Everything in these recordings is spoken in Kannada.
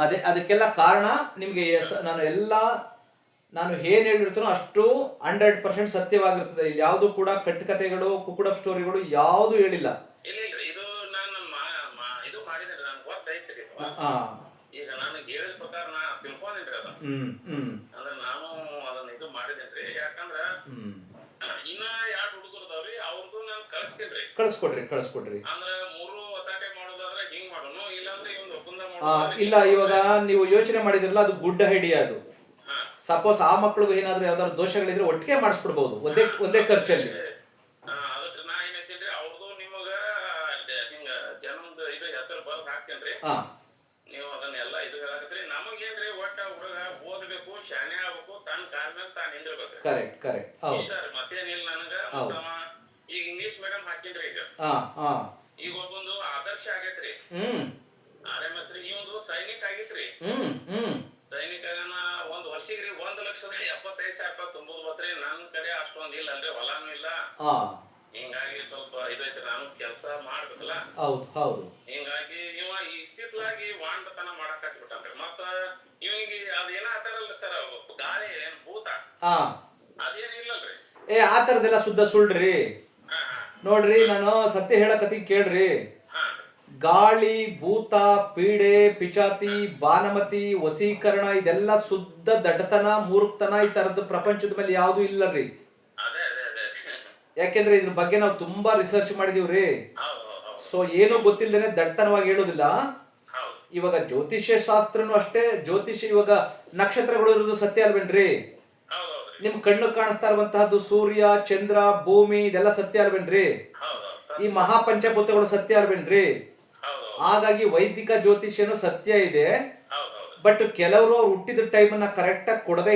ಅದಕ್ಕೆಲ್ಲ ಕಾರಣ ನಿಮಗೆ ನಾನು ಏನ್ ಹೇಳಿರ್ತೀನೋ ಅಷ್ಟು 100% ಸತ್ಯವಾಗಿರ್ತದೆ. ಇಲ್ಲಿ ಯಾವುದು ಕೂಡ ಕಟ್ಟುಕತೆಗಳು, ಕುಕ್ಕುಡ ಸ್ಟೋರಿಗಳು ಯಾವುದು ಹೇಳಿಲ್ಲ. ಇದು ನಾನು ಇದು ಮಾಡಿದ್ರೆ ನಾನು ಗೊತ್ತೈತ್ರಿ. ಈಗ ನಾನು ಹೇಳಿದ ಪ್ರಕಾರ ನಾ ತಿಳ್ಕೊಂಡಿನ್ರಿ ಅದ. ಅಂದ್ರೆ ನಾನು ಅದನ್ನ ಇದು ಮಾಡಿದೇನ್ರಿ. ಯಾಕಂದ್ರ ಇನ್ನ 2 ಹುಡುಗರದವ್ರಿ, ಅವ್ರದ್ದು ನಾನು ಕಳಿಸ್ಕೊಡ್ರಿ. ಅಂದ್ರೆ 3 ಒತ್ತಾಟೆ ಮಾಡೋದಾದ್ರೆ ಹಿಂಗ್ ಮಾಡೋನು, ಇಲ್ಲಾಂದ್ರೆ ಇವ್ನು ಒಪ್ಪಂದ ಮಾಡೋದು. ಇಲ್ಲ, ಇವಾಗ ನೀವು ಯೋಚನೆ ಮಾಡಿದ್ರಲ್ಲ, ಅದು ಗುಡ್ ಐಡಿಯಾ. ಅದು ಸಪೋಸ್ ಆ ಮಕ್ಳಿಗೂ ಏನಾದ್ರು ಯಾವ್ದಾದ್ರು ದೋಷಗಳಿದ್ರೆ ಒಟ್ಟಿಗೆ ಮಾಡಿಸ್ಬಿಡ್ಬಹುದು ಒಂದೇ ಖರ್ಚಲ್ಲಿ. ಅದಕ್ಕೆ ನಾ ಏನೈತೇನ್ರಿ, ಅವ್ರದ್ದು ನಿಮಗ ಹಿಂಗ ಜನದ ಇದು ಹೆಸರು ಬರ್ದು ಹಾಕ್ತೇನ್ರಿ. ನೀವು ಅದನ್ನೆಲ್ಲ ಇದು ಹೇಳಕತ್ರಿ. ನಮಗೇನ್ರಿ, ಒಟ್ಟ ಹುಡುಗ ಓದ್ಬೇಕು, ಶಾನೆ ಆಗ್ಬೇಕು, ತನ್ನ ಕಾಲ ಮೇಲೆ ತಾನು ನಿಂದಿರ್ಬೇಕು. ಕರೆಕ್ಟ್. ಮತ್ತೇನಿಲ್ಲ ನನಗ. ಈಗ ಇಂಗ್ಲಿಷ್ ಮೀಡಿಯಂ ಹಾಕಿನ್ರಿ. ಈಗ ಒಬ್ಬೊಂದು ಆದರ್ಶ ಆಗೈತ್ರಿ. RMS ರೀ. ಇವಂದು ಸೈನಿಕ ಆಗಿತ್ರಿ. ಸೈನಿಕ ಒಂದ್ ವರ್ಷಿಗ್ರಿ 1,75,000 ತುಂಬುದು ಬತ್ರಿ. ನನ್ ಕಡೆ ಅಷ್ಟೊಂದ್ ಇಲ್ಲ ಅಲ್ರಿ, ಹೊಲಾನು ಇಲ್ಲ. ಹಿಂಗಾಗಿ ಸ್ವಲ್ಪ ಇದೈತ್ರಿ, ನಾನು ಕೆಲಸ ಮಾಡ್ಬೇಕಲ್ಲ. ಹಿಂಗಾಗಿ ಇವ ಇತ್ತಿತ್ಲಾಗಿ ವಾಂಡತನ ಮಾಡಕ್ ಹತ್ಬಿಟ್ಟನ್ರಿ. ಮತ್ತ ಇವನಿಗೆ ಅದೇನ ಆತಾರಲ್ರಿ ಸರ್, ಗಾಳಿ ಭೂತ ಅದೇನಿಲ್ಲಲ್ರಿ. ಆ ತರದೆಲ್ಲ ಶುದ್ಧ ಸುಳ್ಳ್ರಿ. ನೋಡ್ರಿ, ನಾನು ಸತ್ಯ ಹೇಳಕತ್ತಿ ಕೇಳ್ರಿ. ಗಾಳಿ, ಭೂತ, ಪೀಡೆ, ಪಿಚಾತಿ, ಬಾನಮತಿ, ವಸೀಕರಣ ಇದೆಲ್ಲ ಶುದ್ಧ ದಡ್ಡತನ, ಮೂರ್ಖತನ. ಈ ತರದ್ದು ಪ್ರಪಂಚದ ಮೇಲೆ ಯಾವ್ದು ಇಲ್ಲರಿ. ಯಾಕೆಂದ್ರೆ ಇದ್ರ ಬಗ್ಗೆ ನಾವು ತುಂಬಾ ರಿಸರ್ಚ್ ಮಾಡಿದೀವ್ರಿ. ಸೊ ಏನು ಗೊತ್ತಿಲ್ಲದೇನೆ ದಡ್ಡತನವಾಗಿ ಹೇಳೋದಿಲ್ಲ. ಇವಾಗ ಜ್ಯೋತಿಷ್ಯ ಶಾಸ್ತ್ರನು ಅಷ್ಟೇ. ಇವಾಗ ನಕ್ಷತ್ರಗಳು ಇರೋದು ಸತ್ಯ ಅಲ್ವೇನ್ರಿ? ನಿಮ್ ಕಣ್ಣು ಕಾಣಿಸ್ತಾ ಇರುವಂತಹದ್ದು ಸೂರ್ಯ, ಚಂದ್ರ, ಭೂಮಿ ಇದೆಲ್ಲ ಸತ್ಯ ಅಲ್ವೇನ್ರಿ? ಈ ಮಹಾಪಂಚಭೂತಗಳು ಸತ್ಯ ಅಲ್ವೇನ್ರಿ? ಹಾಗಾಗಿ ವೈದಿಕ ಜ್ಯೋತಿಷ್ಯನು ಸತ್ಯ ಇದೆ. ಬಟ್ ಕೆಲವರು ಅವ್ರು ಹುಟ್ಟಿದ ಟೈಮನ್ನ ಕರೆಕ್ಟಾಗಿ ಕೊಡದೇ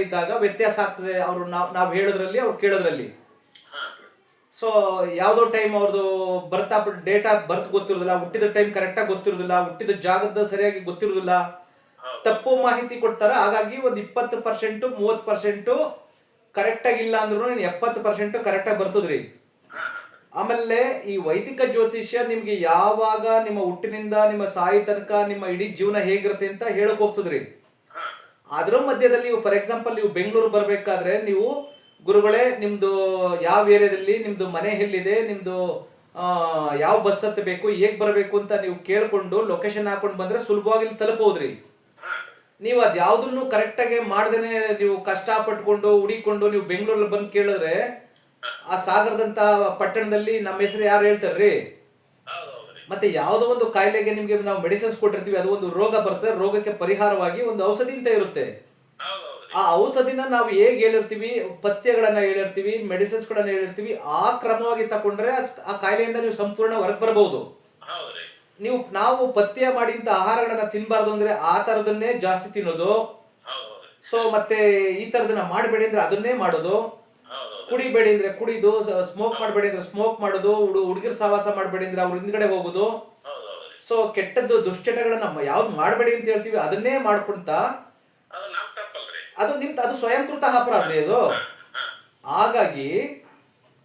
ಇದ್ದಾಗ ವ್ಯತ್ಯಾಸ ಆಗ್ತದೆ. ಅವ್ರು ನಾವು ಹೇಳೋದ್ರಲ್ಲಿ, ಅವ್ರು ಕೇಳೋದ್ರಲ್ಲಿ. ಸೊ ಯಾವ್ದೋ ಟೈಮ್ ಅವ್ರದ್ದು ಡೇಟ್ ಆಫ್ ಬರ್ತ್ ಗೊತ್ತಿರೋದಿಲ್ಲ, ಹುಟ್ಟಿದ ಟೈಮ್ ಕರೆಕ್ಟಾಗಿ ಗೊತ್ತಿರೋದಿಲ್ಲ, ಹುಟ್ಟಿದ ಜಾಗದ ಸರಿಯಾಗಿ ಗೊತ್ತಿರೋದಿಲ್ಲ, ತಪ್ಪು ಮಾಹಿತಿ ಕೊಡ್ತಾರೆ. ಹಾಗಾಗಿ ಒಂದು 20% 30% ಕರೆಕ್ಟಾಗಿ ಇಲ್ಲ ಅಂದ್ರೂ 70% ಕರೆಕ್ಟಾಗಿ ಬರ್ತದ್ರಿ. ಆಮೇಲೆ ಈ ವೈದಿಕ ಜ್ಯೋತಿಷ್ಯ ನಿಮ್ಗೆ ಯಾವಾಗ ನಿಮ್ಮ ಹುಟ್ಟಿನಿಂದ ನಿಮ್ಮ ಸಾಯಿ ತನಕ ನಿಮ್ಮ ಇಡೀ ಜೀವನ ಹೇಗಿರುತ್ತೆ ಅಂತ ಹೇಳಕ್ ಹೋಗ್ತದ್ರಿ. ಅದ್ರ ಮಧ್ಯದಲ್ಲಿ ಫಾರ್ ಎಕ್ಸಾಂಪಲ್ ನೀವು ಬೆಂಗಳೂರು ಬರ್ಬೇಕಾದ್ರೆ, ನೀವು ಗುರುಗಳೇ ನಿಮ್ದು ಯಾವ ಏರಿಯಾದಲ್ಲಿ ನಿಮ್ದು ಮನೆ ಎಲ್ಲಿದೆ, ನಿಮ್ದು ಯಾವ ಬಸ್ ಹತ್ತಬೇಕು, ಹೇಗ್ ಬರಬೇಕು ಅಂತ ನೀವು ಕೇಳ್ಕೊಂಡು ಲೊಕೇಶನ್ ಹಾಕೊಂಡು ಬಂದ್ರೆ ಸುಲಭವಾಗಿ ಇಲ್ಲಿ ತಲುಪೋದ್ರಿ. ನೀವು ಅದ್ಯಾವ್ದನ್ನು ಕರೆಕ್ಟಾಗಿ ಮಾಡ್ದೇನೆ ನೀವು ಕಷ್ಟ ಪಟ್ಕೊಂಡು ಹುಡಿಕೊಂಡು ನೀವು ಬೆಂಗಳೂರಲ್ಲಿ ಬಂದು ಕೇಳಿದ್ರೆ, ಆ ಸಾಗರದಂತ ಪಟ್ಟಣದಲ್ಲಿ ನಮ್ಮ ಹೆಸರು ಯಾರು ಹೇಳ್ತಾರ್ರಿ? ಮತ್ತೆ ಯಾವುದೋ ಒಂದು ಕಾಯಿಲೆಗೆ ನಿಮ್ಗೆ ನಾವು ಮೆಡಿಸಿನ್ಸ್ ಕೊಟ್ಟಿರ್ತೀವಿ, ಅದು ಒಂದು ರೋಗ ಬರ್ತದೆ, ರೋಗಕ್ಕೆ ಪರಿಹಾರವಾಗಿ ಒಂದು ಔಷಧಿ ಅಂತ ಇರುತ್ತೆ. ಆ ಔಷಧಿನ ನಾವು ಹೇಗೆ ಹೇಳಿರ್ತೀವಿ, ಪಥ್ಯಗಳನ್ನ ಹೇಳಿರ್ತೀವಿ, ಮೆಡಿಸಿನ್ಸ್ ಗಳನ್ನ ಹೇಳಿರ್ತೀವಿ, ಆ ಕ್ರಮವಾಗಿ ತಕೊಂಡ್ರೆ ಆ ಕಾಯಿಲೆಯಿಂದ ನೀವು ಸಂಪೂರ್ಣ ಹೊರಗೆ ಬರಬಹುದು. ನಾವು ಪಥ್ಯ ಮಾಡಿದಂತ ಆಹಾರಗಳನ್ನ ತಿನ್ಬಾರ್ದು ಅಂದ್ರೆ ಆ ತರದನ್ನೇ ಜಾಸ್ತಿ ತಿನ್ನೋದು. ಸೊ ಮತ್ತೆ ಈ ತರದನ್ನ ಮಾಡಬೇಡಿ ಅಂದ್ರೆ ಅದನ್ನೇ ಮಾಡೋದು, ಕುಡಿಬೇಡಿ ಅಂದ್ರೆ ಕುಡಿದು, ಸ್ಮೋಕ್ ಮಾಡಬೇಡಿ ಅಂದ್ರೆ ಸ್ಮೋಕ್ ಮಾಡೋದು, ಹುಡುಗಿರ್ ಸಹವಾಸ ಮಾಡಬೇಡಿ ಅಂದ್ರೆ ಅವ್ರ ಹಿಂದ್ಗಡೆ ಹೋಗೋದು. ಸೊ ಕೆಟ್ಟದ್ದು ದುಶ್ಚಟಗಳನ್ನ ಯಾವ್ದು ಮಾಡಬೇಡಿ ಅಂತ ಹೇಳ್ತೀವಿ ಅದನ್ನೇ ಮಾಡ್ಕೊಂತ ಅದು ಸ್ವಯಂಕೃತ ಅಪರಾಧ ಅದು. ಹಾಗಾಗಿ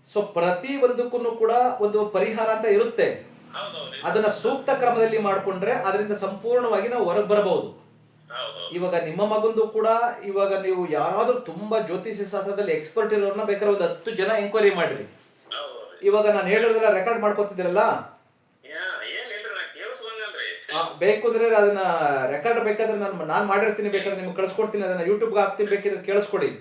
ಸೊ ಪ್ರತಿ ಒಂದಕ್ಕೂ ಕೂಡ ಒಂದು ಪರಿಹಾರ ಅಂತ ಇರುತ್ತೆ. ಅದನ್ನ ಸೂಕ್ತ ಕ್ರಮದಲ್ಲಿ ಮಾಡ್ಕೊಂಡ್ರೆ ಅದರಿಂದ ಸಂಪೂರ್ಣವಾಗಿ ನಾವು ಹೊರಗೆ ಬರಬಹುದು. ಇವಾಗ ನಿಮ್ಮ ಮಗಂದು ಕೂಡ ಇವಾಗ ನೀವು ಯಾರಾದ್ರೂ ತುಂಬಾ ಜ್ಯೋತಿಷ್ಯ ಶಾಸ್ತ್ರದಲ್ಲಿ ಎಕ್ಸ್ಪರ್ಟ್ ಇರೋರ್ನ ಬೇಕಾದ್ರೆ ಒಂದು 10 ಜನ ಎಂಕ್ವೈರಿ ಮಾಡ್ರಿ. ಇವಾಗ ನಾನು ಹೇಳೋದೆಲ್ಲ ರೆಕಾರ್ಡ್ ಮಾಡ್ಕೊತಿದ್ದೀರಲ್ಲ, ಬೇಕು ಅಂದ್ರೆ ಅದನ್ನ ರೆಕಾರ್ಡ್ ಬೇಕಾದ್ರೆ ನಾನು ಮಾಡಿರ್ತೀನಿ, ಬೇಕಾದ್ರೆ ನಿಮ್ಗೆ ಕಳ್ಸ್ಕೊಡ್ತೀನಿ, ಅದನ್ನ ಯೂಟ್ಯೂಬ್ಗೆ ಹಾಕ್ತೀನಿ, ಬೇಕಿದ್ರೆ ಕೇಳಿಸ್ಕೊಡಿ.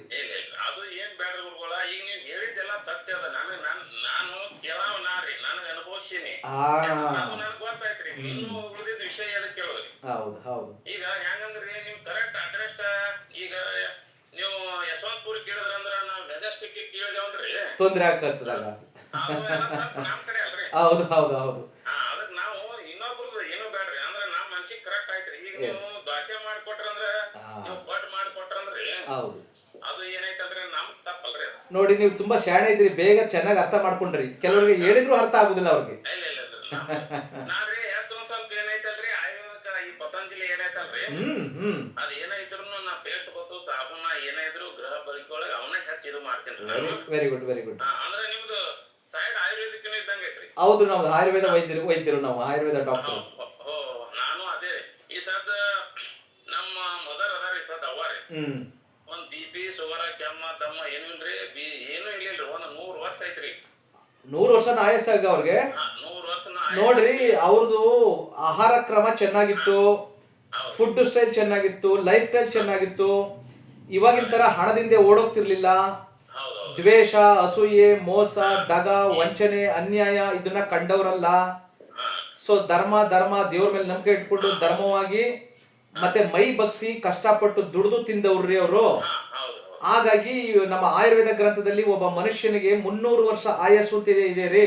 ಹೌದು. ಈಗ ಹೆಂಗಂದ್ರಿ, ನಿಮ್ ಕರೆಕ್ಟ್ ಅಡ್ರೆಸ್ ಈಗ ನೀವು ಯಶವಂತಪುರ ಕೇಳಿದ್ರ ಅಂದ್ರ ನಾವು ಮೆಜೆಸ್ಟಿಕ್ ಕೇಳಿದೇವನ್ರಿ ತೊಂದ್ರೆ ಆಗ್ತದಾಗ. ನಮ್ ಕಡೆ ಅಲ್ರಿ. ಹೌದು. ಅದಕ್ಕೆ ನಾವು ಇನ್ನೊಬ್ರದ್ದು ಏನು ಬೇಡ್ರಿ, ಅಂದ್ರೆ ನಮ್ ಮನ್ಸಿಗೆ ಕರೆಕ್ಟ್ ಆಯ್ತ್ರಿ. ಈಗ ನೀವು ದಾಖಲೆ ಮಾಡಿಕೊಟ್ರಂದ್ರ, ನೀವು ಕೊಟ್ಟು ಮಾಡಿಕೊಟ್ರಂದ್ರಿ, ಅದು ಏನೈತಂದ್ರೆ ನಮ್ ತಪ್ಪಲ್ರಿ. ನೋಡಿ, ನೀವು ತುಂಬಾ ಶಾಣೆ ಇದ್ರಿ, ಬೇಗ ಚೆನ್ನಾಗಿ ಅರ್ಥ ಮಾಡ್ಕೊಂಡ್ರಿ. ಕೆಲವರಿಗೆ ಹೇಳಿದ್ರು ಅರ್ಥ ಆಗುದಿಲ್ಲ ಅವ್ರಿಗೆ. ನಾನ್ರಿ ಸ್ವಲ್ಪ ಏನೈತಲ್ರಿ, ಆಯುರ್ವೇದಿಕ ಈ ಪತಂಜಲಿ ಏನೈತಲ್ರಿ, ಅದ್ ಏನಾಯ್ತು ನಾ ಪೇಸ್ಟ್ ಗೊತ್ತು, ಸಾಬೂನ ಏನಾಯ್ತು ಗೃಹ ಬಳಿಕೊಳಗೆ ಅವನ್ನ ಹೆಚ್ಚು ಇದು ಮಾಡ್ತೀನಿ. Very good. ಅಂದ್ರೆ ನಿಮ್ದು ಸೈಡ್ ಆಯುರ್ವೇದಿಕ್ ಇದ್ದಂಗ ಐತ್ರಿ. ಹೌದು, ನಾವು ಆಯುರ್ವೇದ ವೈದ್ಯರು, ನಾವು ಆಯುರ್ವೇದ ಡಾಕ್ಟರ್. ನಾನು ಈ ಸದ್ ನಮ್ಮ ಮದರ್ ಅದಾರಿ ಸದ್ ಅವ್ವಾರಿ ಒಂದ್ BP ಶುಗರ್ ಕೆಮ್ಮ ದಮ್ಮ ಏನು ಇಲ್ರಿ ಏನು ಇರ್ಲಿಲ್ರಿ ಒಂದ್ 100 ವರ್ಷ ಐತ್ರಿ 100 ವರ್ಷ ಆಯಸ್ಸು ಆಗ ಅವ್ರಿಗೆ 100 ವರ್ಷ ನೋಡ್ರಿ. ಅವ್ರದ್ದು ಆಹಾರ ಕ್ರಮ ಚೆನ್ನಾಗಿತ್ತು, ಫುಡ್ ಸ್ಟೈಲ್ ಚೆನ್ನಾಗಿತ್ತು, ಲೈಫ್ ಸ್ಟೈಲ್ ಚೆನ್ನಾಗಿತ್ತು. ಇವಾಗಿನ ತರ ಹಣದಿಂದ ಓಡೋಗ್ತಿರ್ಲಿಲ್ಲ. ದ್ವೇಷ, ಅಸೂಯೆ, ಮೋಸ, ದಗ, ವಂಚನೆ, ಅನ್ಯಾಯ ಇದನ್ನ ಕಂಡವ್ರಲ್ಲ. ಸೊ ಧರ್ಮ ದೇವ್ರ ಮೇಲೆ ನಂಬಿಕೆ ಇಟ್ಕೊಂಡು ಧರ್ಮವಾಗಿ ಮತ್ತೆ ಮೈ ಬಗ್ಸಿ ಕಷ್ಟಪಟ್ಟು ದುಡಿದು ತಿಂದವ್ರಿ ಅವರು. ಹಾಗಾಗಿ ನಮ್ಮ ಆಯುರ್ವೇದ ಗ್ರಂಥದಲ್ಲಿ ಒಬ್ಬ ಮನುಷ್ಯನಿಗೆ 300 ವರ್ಷ ಆಯಸ್ಸು ಅಂತ ಇದೆ ರೀ.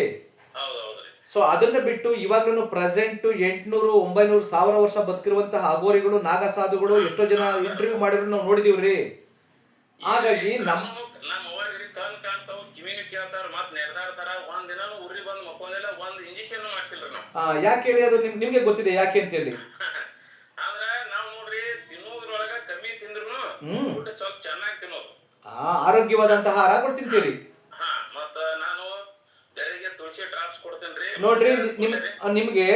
ಸೊ ಅದನ್ನ ಬಿಟ್ಟು ಇವಾಗ್ಲೂ ಪ್ರೆಸೆಂಟ್ 800, 900, 1000 ವರ್ಷ ಬದುಕಿರುವಂತಹ ಅಗೋರಿಗಳು, ನಾಗಸಾಧುಗಳು ಎಷ್ಟೋ ಜನ ಇಂಟರ್ವ್ಯೂ ಮಾಡಿದ್ರು ನಾವು ನೋಡಿದೀವ್ರಿ. ಹಾಗಾಗಿ ಯಾಕೆ ಹೇಳಿ, ಅದು ನಿಮ್ಗೆ ಗೊತ್ತಿದೆ ಯಾಕೆ ಅಂತ ಹೇಳಿ. ಆರೋಗ್ಯವಾದಂತಹ ಆಹಾರಗಳು ತಿಂತೀರಿ. ನೋಡ್ರಿ, ನಿಮ್ಗೆ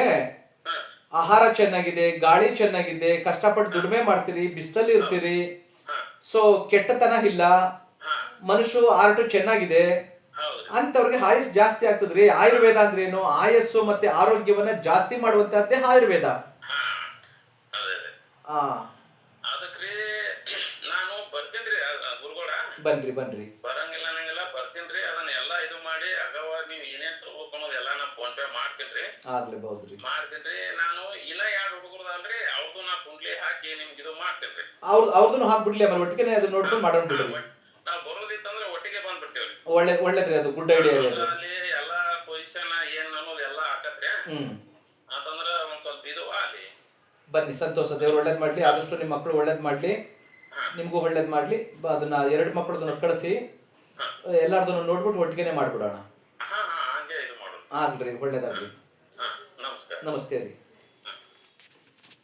ಆಹಾರ ಚೆನ್ನಾಗಿದೆ, ಗಾಳಿ ಚೆನ್ನಾಗಿದೆ, ಕಷ್ಟಪಟ್ಟು ದುಡಿಮೆ ಮಾಡ್ತೀರಿ, ಬಿಸಿಲಲ್ಲಿ ಇರ್ತೀರಿ. ಸೊ ಕೆಟ್ಟತನ ಇಲ್ಲ, ಮನುಷ್ಯ ಆರ್ಟು ಚೆನ್ನಾಗಿದೆ ಅಂತವ್ರಿಗೆ ಆಯಸ್ ಜಾಸ್ತಿ ಆಗ್ತದ್ರಿ. ಆಯುರ್ವೇದ ಅಂದ್ರೆ ಏನು? ಆಯಸ್ಸು ಮತ್ತೆ ಆರೋಗ್ಯವನ್ನ ಜಾಸ್ತಿ ಮಾಡುವಂತಹದ್ದೇ ಆಯುರ್ವೇದ. ಬನ್ರಿ ಬರಂಗಿಲ್ಲ ನಂಗೆಲ್ಲ ಬರ್ತೀನ್ರಿ. ಅದನ್ನ ಎಲ್ಲಾ ಇದು ಮಾಡಿ ಅಗವ ನೀವು ಏನೇನ್ ತಗೋಬೇಕು ಅನ್ನೋದೆಲ್ಲ ನಾ ಫೋನ್ ಪೇ ಮಾಡ್ತೀನ್ರಿ. ಆಗ್ಲೇಬಹುದ್ರಿ, ಮಾಡ್ತೀನ್ರಿ. ನಾನು ಇನ್ನ 2 ಹುಡುಗರದಲ್ರಿ, ಅವ್ರದ್ದು ನಾ ಕುಂಡ್ಲಿ ಹಾಕಿ ನಿಮ್ಗೆ ಇದು ಮಾಡ್ತೀನ್ರಿ. ಅವ್ರದ್ದು ಹಾಕ್ಬಿಡ್ಲಿ, ಆಮೇಲೆ ಒಟ್ಟಿಗೆ ಅದನ್ನ ನೋಡ್ಕೊಂಡು ಮಾಡೋಣ ಬಿಡ್ರಿ. ನಾವ್ ಬರೋದಿತ್ತಂದ್ರೆ ಒಟ್ಟಿಗೆ ಬಂದ್ಬಿಡ್ತೇವ್ರಿ. ಒಳ್ಳೇದ್ರಿ, ಅದು ಗುಡ್ ಐಡಿಯಾ ರೀ. ಅಲ್ಲಿ ಎಲ್ಲಾ ಪೊಸಿಷನ್ ಏನ್ ಅನ್ನೋದು ಎಲ್ಲಾ ಹಾಕತ್ರಿ. ಅಂತಂದ್ರ ಒಂದ್ ಸ್ವಲ್ಪ ಇದು ಅಲ್ಲಿ ಬನ್ನಿ. ಸಂತೋಷ, ದೇವ್ರು ಒಳ್ಳೇದ್ ಮಾಡ್ಲಿ. ಆದಷ್ಟು ನಿಮ್ ಮಕ್ಕಳು ಒಳ್ಳೇದ್ ಮಾಡ್ಲಿ, ನಿಮ್ಗೂ ಒಳ್ಳೇದ್ ಮಾಡ್ಲಿ. ಅದನ್ನ 2 ಮಕ್ಕಳದನ್ನ ಕಳಿಸಿ ಎಲ್ಲಾರ್ದನ್ನು ನೋಡ್ಬಿಟ್ಟು ಒಟ್ಟಿಗೆನೆ ಮಾಡ್ಬಿಡೋಣ. ಆಗ್ರಿ, ಒಳ್ಳೇದಾಗ್ರಿ. ನಮಸ್ಕಾರ. ನಮಸ್ತೆ ರೀ.